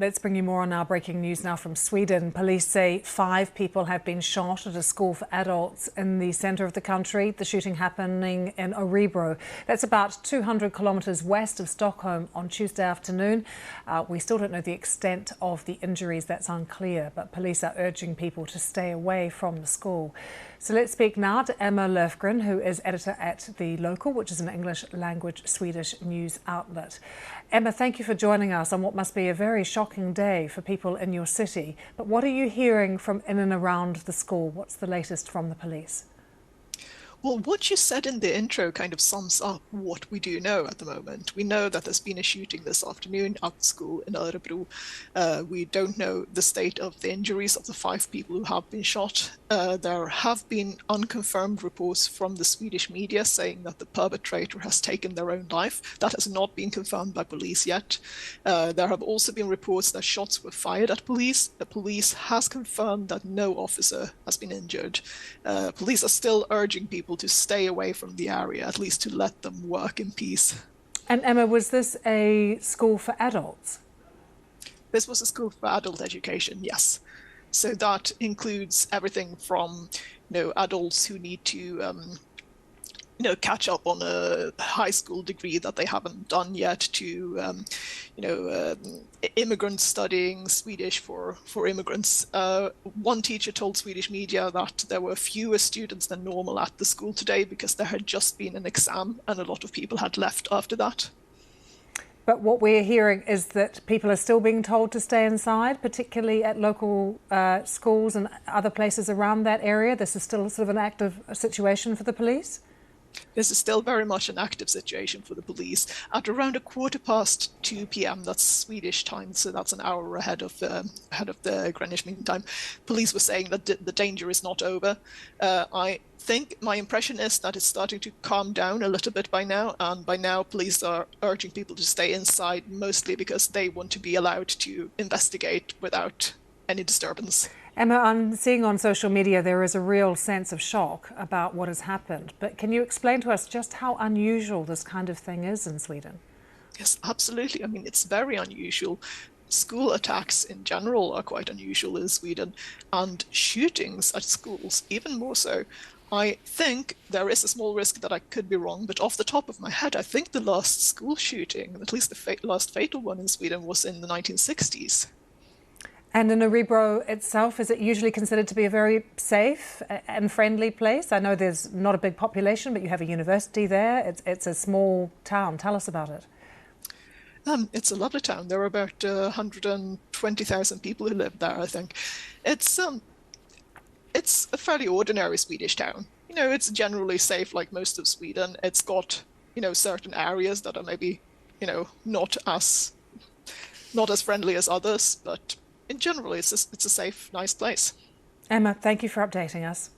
Let's bring you more on our breaking news now from Sweden. Police say 5 people have been shot at a school for adults in the centre of the country. The shooting happening in Orebro. That's about 200 kilometres west of Stockholm on Tuesday afternoon. We still don't know the extent of the injuries. That's unclear, but police are urging people to stay away from the school. So let's speak now to Emma Löfgren, who is editor at The Local, which is an English language Swedish news outlet. Emma, thank you for joining us on what must be a very shocking day for people in your city. But what are you hearing from in and around the school? What's the latest from the police? Well, what you said in the intro kind of sums up what we do know at the moment. We know that there's been a shooting this afternoon at school in Orebro. We don't know the state of the injuries of the 5 people who have been shot. There have been unconfirmed reports from the Swedish media saying that the perpetrator has taken their own life. That has not been confirmed by police yet. There have also been reports that shots were fired at police. The police has confirmed that no officer has been injured. Police are still urging people to stay away from the area, at least to let them work in peace. And Emma, was this a school for adults? This was a school for adult education, yes. So that includes everything from, adults who need to, catch up on a high school degree that they haven't done yet, to, immigrants studying Swedish for immigrants. One teacher told Swedish media that there were fewer students than normal at the school today because there had just been an exam and a lot of people had left after that. But what we're hearing is that people are still being told to stay inside, particularly at local schools and other places around that area. This is still sort of an active situation for the police? This is still very much an active situation for the police. At around 2 p.m, that's Swedish time, so that's an hour ahead of the Greenwich Mean Time, police were saying that the danger is not over. I think my impression is that it's starting to calm down a little bit by now, and by now police are urging people to stay inside, mostly because they want to be allowed to investigate without any disturbance. Emma, I'm seeing on social media there is a real sense of shock about what has happened. But can you explain to us just how unusual this kind of thing is in Sweden? Yes, absolutely. I mean, it's very unusual. School attacks in general are quite unusual in Sweden, and shootings at schools even more so. I think there is a small risk that I could be wrong, but off the top of my head, I think the last school shooting, at least the last fatal one in Sweden, was in the 1960s. And in Orebro itself, is it usually considered to be a very safe and friendly place? I know there's not a big population, but you have a university there. It's a small town. Tell us about it. It's a lovely town. There are about 120,000 people who live there, I think. It's a fairly ordinary Swedish town. It's generally safe like most of Sweden. It's got, certain areas that are maybe, not as friendly as others, but in general, it's a safe, nice place. Emma, thank you for updating us.